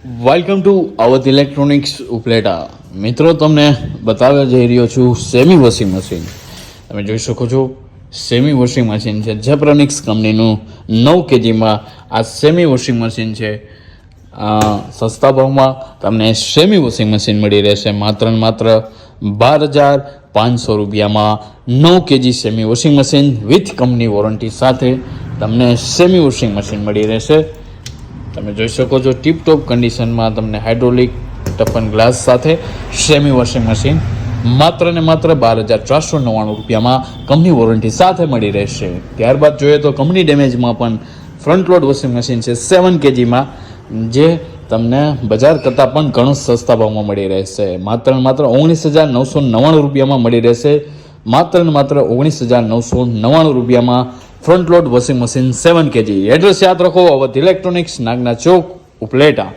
Welcome to Awadh electronics Upleta. મિત્રો, તમને બતાવવા જઈ રહ્યો છું સેમી વોશિંગ મશીન. તમે જોઈ શકો છો સેમી વોશિંગ મશીન છે. જેપ્રોનિક્સ કંપનીનું 9 kgમાં આ સેમી વોશિંગ મશીન છે. સસ્તા ભાવમાં તમને સેમી વોશિંગ મશીન મળી રહેશે. માત્ર ને માત્ર 12,500 રૂપિયામાં 9 kg semi washing machine with company warranty સાથે તમને સેમી વોશિંગ મશીન મળી રહેશે. તમે જોઈ શકો છો ટીપટોપ કન્ડિશનમાં તમને હાઇડ્રોલિક ટફન ગ્લાસ સાથે સેમી વોશિંગ મશીન માત્ર ને માત્ર 12,499 રૂપિયામાં કંપની વોરંટી સાથે મળી રહેશે. ત્યારબાદ જોઈએ તો કંપની ડેમેજમાં પણ ફ્રન્ટ લોડ વોશિંગ મશીન છે 7 kgમાં, જે તમને બજાર કરતાં પણ ઘણું સસ્તા ભાવમાં મળી રહેશે. માત્ર ને માત્ર 19,999 રૂપિયામાં મળી રહેશે. માત્ર ને માત્ર 19,999 રૂપિયામાં front load washing machine 7 kg. Address યાદ રાખો, અવધ ઇલેક્ટ્રોનિક્સ, નાગના ચોક, ઉપલેટા.